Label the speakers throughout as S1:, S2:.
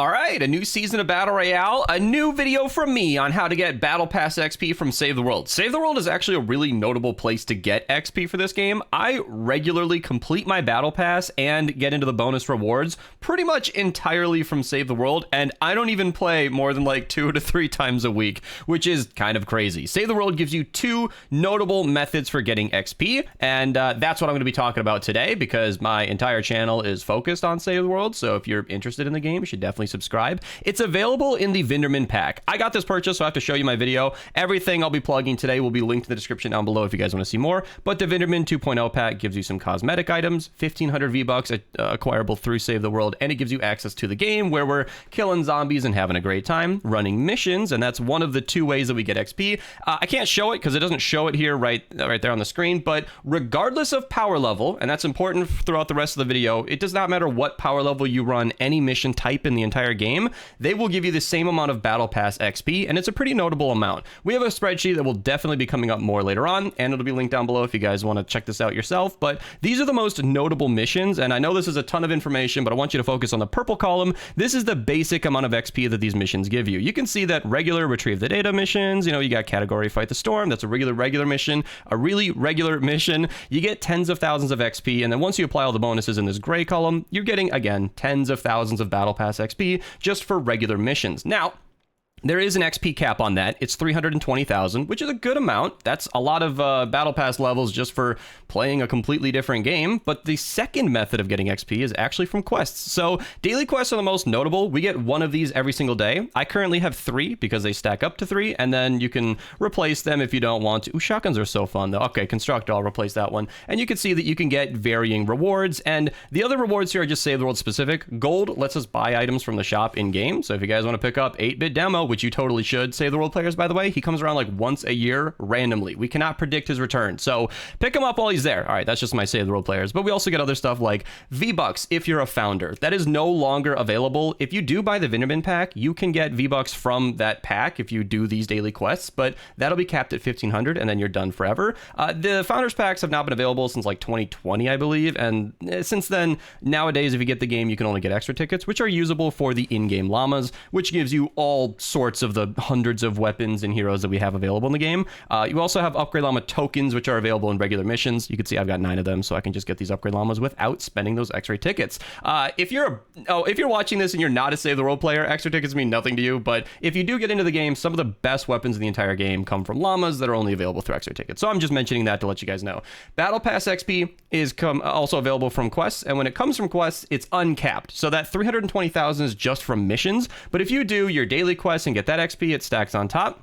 S1: All right, a new season of Battle Royale, a new video from me on how to get Battle Pass XP from Save the World. Save the World is actually a really notable place to get XP for this game. I regularly complete my Battle Pass and get into the bonus rewards pretty much entirely from Save the World, and I don't even play more than like 2 to 3 times a week, which is kind of crazy. Save the World gives you 2 notable methods for getting XP, and that's what I'm going to be talking about today because my entire channel is focused on Save the World, so if you're interested in the game, you should definitely subscribe. It's available in the Vinderman pack. I got this purchase, so I have to show you my video. Everything I'll be plugging today will be linked in the description down below if you guys want to see more. But the Vinderman 2.0 pack gives you some cosmetic items, 1,500 V-Bucks acquirable through Save the World, and it gives you access to the game where we're killing zombies and having a great time, running missions, and that's one of the 2 ways that we get XP. I can't show it because it doesn't show it here right there on the screen, but regardless of power level, and that's important throughout the rest of the video, it does not matter what power level you run, any mission type in the entire game, they will give you the same amount of Battle Pass XP, and it's a pretty notable amount. We have a spreadsheet that will definitely be coming up more later on, and it'll be linked down below if you guys want to check this out yourself, but these are the most notable missions, and I know this is a ton of information, but I want you to focus on the purple column. This is the basic amount of XP that these missions give you. You can see that regular retrieve the data missions, you got category fight the storm, that's a regular mission, a really regular mission, you get tens of thousands of XP, and then once you apply all the bonuses in this gray column, you're getting, again, tens of thousands of Battle Pass XP just for regular missions. Now, there is an XP cap on that. It's 320,000, which is a good amount. That's a lot of Battle Pass levels just for playing a completely different game. But the second method of getting XP is actually from quests. So daily quests are the most notable. We get 1 of these every single day. I currently have 3 because they stack up to 3, and then you can replace them if you don't want to. Ooh, shotguns are so fun though. Okay, Constructor, I'll replace that one. And you can see that you can get varying rewards, and the other rewards here are just Save the World specific. Gold lets us buy items from the shop in game. So if you guys want to pick up 8-bit demo, which you totally should. Save the World players, by the way, he comes around like once a year randomly. We cannot predict his return, so pick him up while he's there. All right, that's just my Save the World players, but we also get other stuff like V-Bucks if you're a founder. That is no longer available. If you do buy the Vinderman pack, you can get V-Bucks from that pack if you do these daily quests, but that'll be capped at 1,500 and then you're done forever. The founders packs have not been available since like 2020, I believe, and since then, nowadays, if you get the game, you can only get extra tickets, which are usable for the in-game llamas, which gives you all sorts of the hundreds of weapons and heroes that we have available in the game. You also have upgrade llama tokens, which are available in regular missions. You can see I've got 9 of them, so I can just get these upgrade llamas without spending those extra tickets. If you're watching this and you're not a Save the World player, extra tickets mean nothing to you, but if you do get into the game, some of the best weapons in the entire game come from llamas that are only available through extra tickets. So I'm just mentioning that to let you guys know. Battle Pass XP is also available from quests, and when it comes from quests, it's uncapped. So that 320,000 is just from missions, but if you do your daily quests and get that XP, it stacks on top.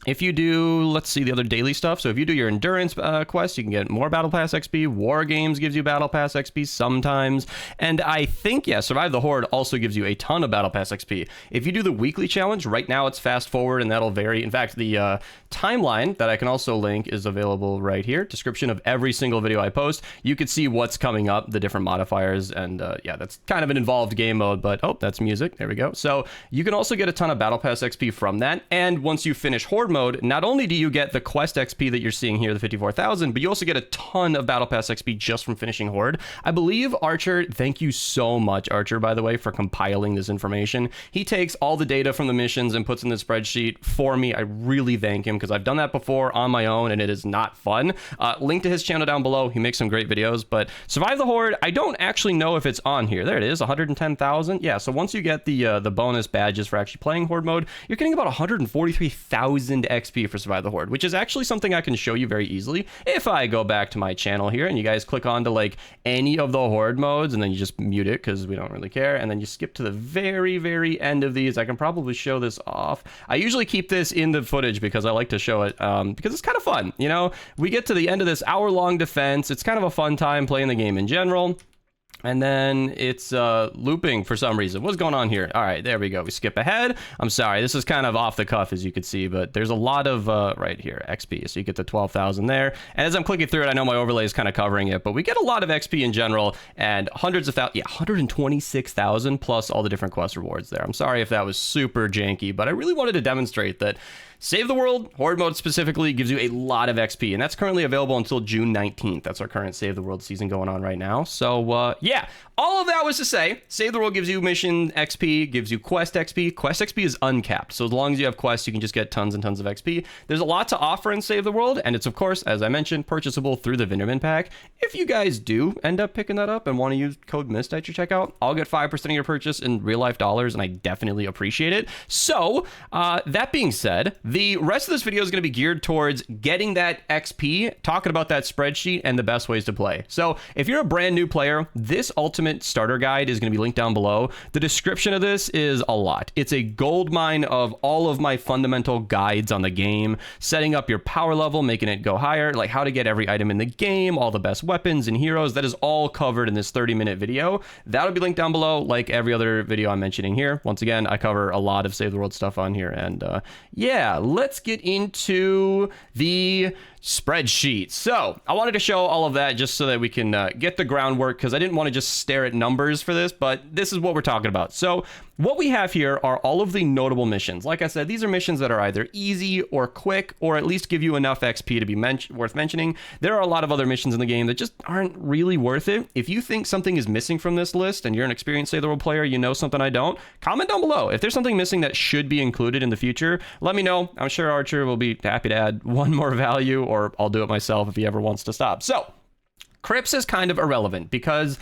S1: If you do, let's see the other daily stuff. So if you do your endurance quest, you can get more Battle Pass XP. War Games gives you Battle Pass XP sometimes. And I think, yeah, Survive the Horde also gives you a ton of Battle Pass XP. If you do the weekly challenge, right now it's fast forward and that'll vary. In fact, the timeline that I can also link is available right here. Description of every single video I post. You can see what's coming up, the different modifiers. And yeah, that's kind of an involved game mode, but oh, that's music. There we go. So you can also get a ton of Battle Pass XP from that. And once you finish Horde mode, not only do you get the quest XP that you're seeing here, the 54,000, but you also get a ton of Battle Pass XP just from finishing Horde. I believe Archer, thank you so much, Archer, by the way, for compiling this information. He takes all the data from the missions and puts in the spreadsheet for me. I really thank him because I've done that before on my own and it is not fun. Link to his channel down below. He makes some great videos, but Survive the Horde, I don't actually know if it's on here. There it is, 110,000. Yeah, so once you get the bonus badges for actually playing Horde mode, you're getting about 143,000 XP for Survive the Horde, which is actually something I can show you very easily. If I go back to my channel here and you guys click on to like any of the Horde modes and then you just mute it because we don't really care, and then you skip to the very end of these. I can probably show this off. I usually keep this in the footage because I like to show it because it's kind of fun. We get to the end of this hour-long defense. It's kind of a fun time playing the game in general. And then it's looping for some reason. What's going on here? All right, there we go. We skip ahead. I'm sorry, this is kind of off the cuff, as you can see, but there's a lot of, right here, XP. So you get the 12,000 there. And as I'm clicking through it, I know my overlay is kind of covering it, but we get a lot of XP in general and hundreds of thousands, yeah, 126,000 plus all the different quest rewards there. I'm sorry if that was super janky, but I really wanted to demonstrate that Save the World, Horde mode specifically, gives you a lot of XP, and that's currently available until June 19th. That's our current Save the World season going on right now. So, yeah. yeah, all of that was to say, Save the World gives you mission XP, gives you quest XP. Quest XP is uncapped, so as long as you have quests, you can just get tons and tons of XP. There's a lot to offer in Save the World, and it's, of course, as I mentioned, purchasable through the Vinderman pack. If you guys do end up picking that up and want to use code Mista at your checkout, I'll get 5% of your purchase in real-life dollars, and I definitely appreciate it. So, that being said, the rest of this video is going to be geared towards getting that XP, talking about that spreadsheet, and the best ways to play. So, if you're a brand new player, this ultimate starter guide is going to be linked down below. The description of this is a lot. It's a gold mine of all of my fundamental guides on the game, setting up your power level, making it go higher, like how to get every item in the game, all the best weapons and heroes. That is all covered in this 30-minute video. That'll be linked down below, like every other video I'm mentioning here. Once again, I cover a lot of Save the World stuff on here. And yeah, let's get into the spreadsheet. So I wanted to show all of that just so that we can get the groundwork, because I didn't want to just stare at numbers for this, but this is what we're talking about. So what we have here are all of the notable missions. Like I said, these are missions that are either easy or quick, or at least give you enough XP to be worth mentioning. There are a lot of other missions in the game that just aren't really worth it. If you think something is missing from this list and you're an experienced Save the World player, you know something I don't, comment down below. If there's something missing that should be included in the future, let me know. I'm sure Archer will be happy to add one more value, or I'll do it myself if he ever wants to stop. So Crypts is kind of irrelevant because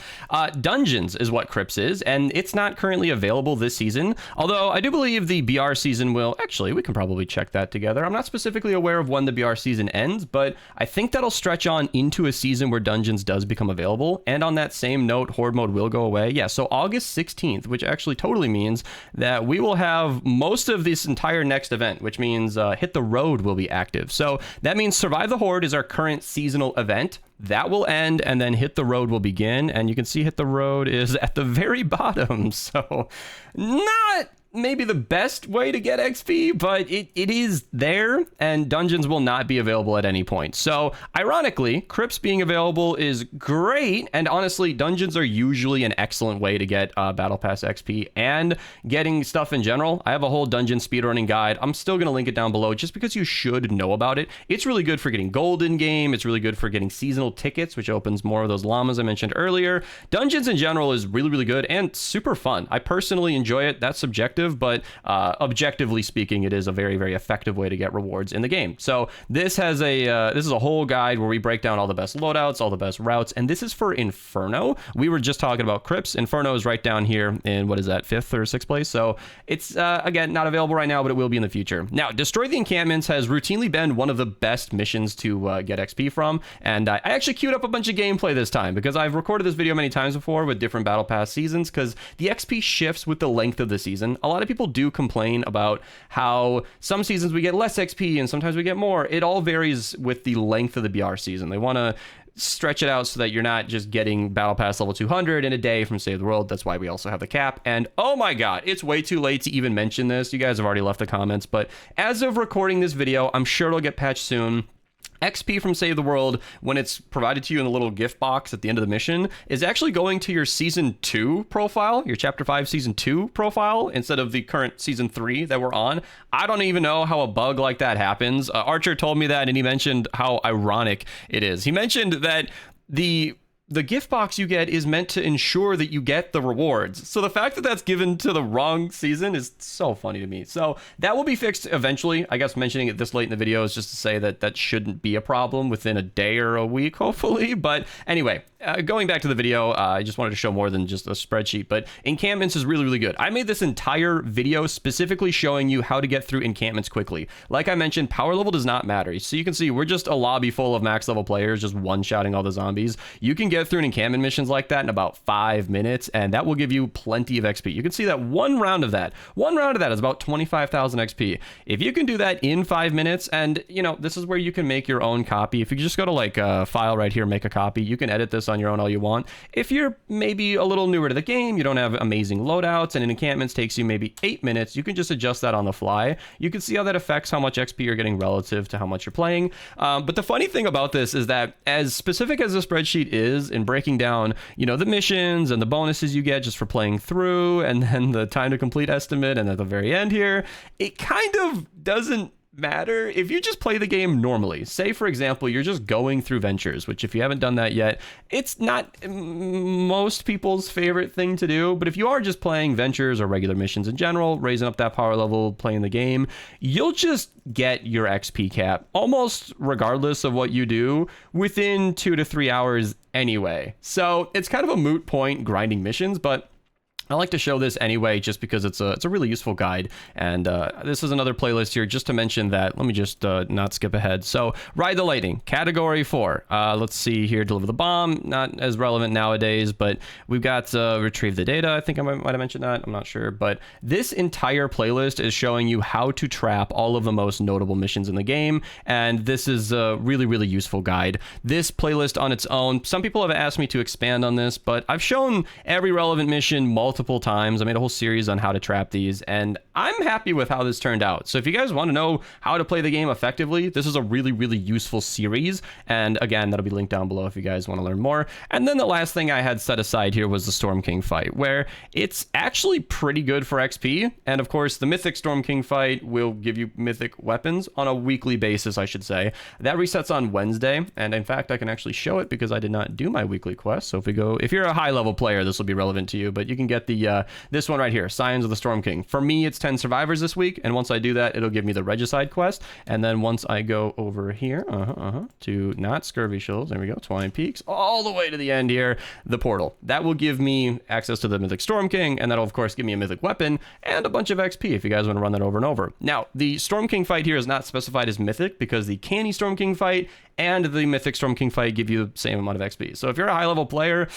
S1: Dungeons is what Crypts is, and it's not currently available this season. Although I do believe the BR season will, actually, we can probably check that together. I'm not specifically aware of when the BR season ends, but I think that'll stretch on into a season where Dungeons does become available. And on that same note, Horde mode will go away. Yeah, so August 16th, which actually totally means that we will have most of this entire next event, which means Hit the Road will be active. So that means Survive the Horde is our current seasonal event. That will end, and then Hit the Road will begin, and you can see Hit the Road is at the very bottom, so not maybe the best way to get XP, but it is there, and Dungeons will not be available at any point. So ironically, Crypts being available is great, and honestly, Dungeons are usually an excellent way to get Battle Pass XP and getting stuff in general. I have a whole Dungeon speedrunning guide. I'm still going to link it down below just because you should know about it. It's really good for getting gold in game. It's really good for getting seasonal tickets, which opens more of those llamas I mentioned earlier. Dungeons in general is really, really good and super fun. I personally enjoy it. That's subjective, but objectively speaking, it is a very, very effective way to get rewards in the game. So this has this is a whole guide where we break down all the best loadouts, all the best routes, and this is for Inferno. We were just talking about Crypts. Inferno is right down here in, what is that, 5th or 6th place? So it's, again, not available right now, but it will be in the future. Now, Destroy the Encampments has routinely been one of the best missions to get XP from, and I actually queued up a bunch of gameplay this time because I've recorded this video many times before with different Battle Pass seasons, because the XP shifts with the length of the season. A lot of people do complain about how some seasons we get less XP and sometimes we get more. It all varies with the length of the BR season. They want to stretch it out so that you're not just getting Battle Pass level 200 in a day from Save the World. That's why we also have the cap. And oh my god, it's way too late to even mention this. You guys have already left the comments, but as of recording this video, I'm sure it'll get patched soon. XP from Save the World, when it's provided to you in a little gift box at the end of the mission, is actually going to your Season 2 profile, your Chapter 5 Season 2 profile, instead of the current Season 3 that we're on. I don't even know how a bug like that happens. Archer told me that, and he mentioned how ironic it is. He mentioned that the gift box you get is meant to ensure that you get the rewards. So the fact that that's given to the wrong season is so funny to me. So that will be fixed eventually. I guess mentioning it this late in the video is just to say that that shouldn't be a problem within a day or a week, hopefully. But anyway, going back to the video, I just wanted to show more than just a spreadsheet, but encampments is really, really good. I made this entire video specifically showing you how to get through encampments quickly. Like I mentioned, power level does not matter. So you can see we're just a lobby full of max level players, just one-shotting all the zombies. You can get through an encampment missions like that in about 5 minutes, and that will give you plenty of XP. You can see that one round of that is about 25,000 XP. If you can do that in 5 minutes, and you know, this is where you can make your own copy. If you just go to like a file right here, make a copy, you can edit this on your own all you want. If you're maybe a little newer to the game, you don't have amazing loadouts, and an encampments takes you maybe 8 minutes, you can just adjust that on the fly. You can see how that affects how much XP you're getting relative to how much you're playing. But the funny thing about this is that as specific as the spreadsheet is in breaking down, you know, the missions and the bonuses you get just for playing through, and then the time to complete estimate, and at the very end here, it kind of doesn't matter if you just play the game normally. Say, for example, you're just going through ventures, which if you haven't done that yet, it's not most people's favorite thing to do. But if you are just playing ventures or regular missions in general, raising up that power level, playing the game, you'll just get your XP cap almost regardless of what you do within 2 to 3 hours anyway. So it's kind of a moot point grinding missions, but I like to show this anyway, just because it's a really useful guide. And this is another playlist here, just to mention that. Let me just not skip ahead. So, Ride the Lightning, Category 4. Let's see here, Deliver the Bomb. Not as relevant nowadays, but we've got Retrieve the Data. I think I might have mentioned that. I'm not sure. But this entire playlist is showing you how to trap all of the most notable missions in the game. And this is a really, really useful guide. This playlist on its own, some people have asked me to expand on this, but I've shown every relevant mission multiple times. I made a whole series on how to trap these, and I'm happy with how this turned out. So if you guys want to know how to play the game effectively, this is a really, really useful series. And again, that'll be linked down below if you guys want to learn more. And then the last thing I had set aside here was the Storm King fight, where it's actually pretty good for XP. And of course, the Mythic Storm King fight will give you mythic weapons on a weekly basis, I should say. That resets on Wednesday. And in fact, I can actually show it because I did not do my weekly quest. So if you're a high level player, this will be relevant to you, but you can get this one right here, Scions of the Storm King. For me, it's 10 survivors this week, and once I do that, it'll give me the Regicide quest. And then once I go over here to not Scurvy Shoals, there we go, Twine Peaks, all the way to the end here, the portal. That will give me access to the Mythic Storm King, and that'll of course give me a mythic weapon and a bunch of XP if you guys want to run that over and over. Now, the Storm King fight here is not specified as mythic because the Canny Storm King fight and the Mythic Storm King fight give you the same amount of XP. So if you're a high level player,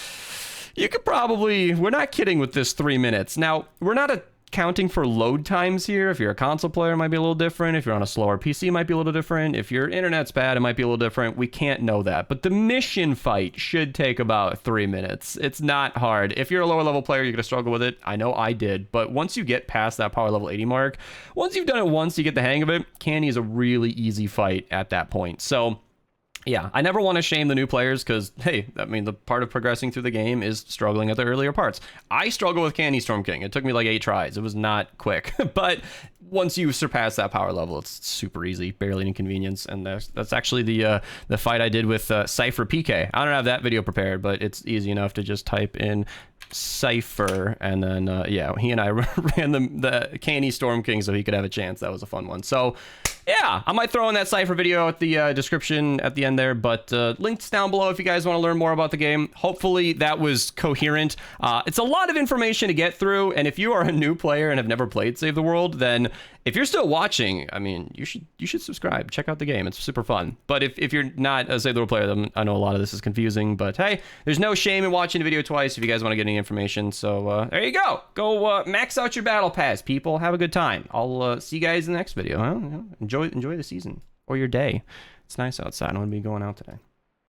S1: you could probably, we're not kidding with this 3 minutes. Now, we're not accounting for load times here. If you're a console player, it might be a little different. If you're on a slower PC, it might be a little different. If your internet's bad, it might be a little different. We can't know that. But the mission fight should take about 3 minutes. It's not hard. If you're a lower level player, you're going to struggle with it. I know I did. But once you get past that power level 80 mark, once you've done it once, you get the hang of it. Canny is a really easy fight at that point. So yeah, I never want to shame the new players because, hey, I mean, the part of progressing through the game is struggling at the earlier parts. I struggle with Canny Storm King. It took me like 8 tries. It was not quick. But once you surpass that power level, it's super easy, barely an inconvenience. And that's actually the fight I did with Cypher PK. I don't have that video prepared, but it's easy enough to just type in Cypher, and then yeah, he and I ran the Canny Storm King so he could have a chance. That was a fun one. So yeah, I might throw in that Cypher video at the description at the end there, but links down below if you guys want to learn more about the game. Hopefully that was coherent. It's a lot of information to get through, and if you are a new player and have never played Save the World, then if you're still watching, I mean, you should subscribe. Check out the game. It's super fun. But if you're not a Save the World player, then I know a lot of this is confusing, but hey, there's no shame in watching the video twice if you guys want to get any information. So there you go. Go max out your battle pass, people. Have a good time. I'll see you guys in the next video. Huh? Enjoy the season or your day. It's nice outside. I'm going to be going out today.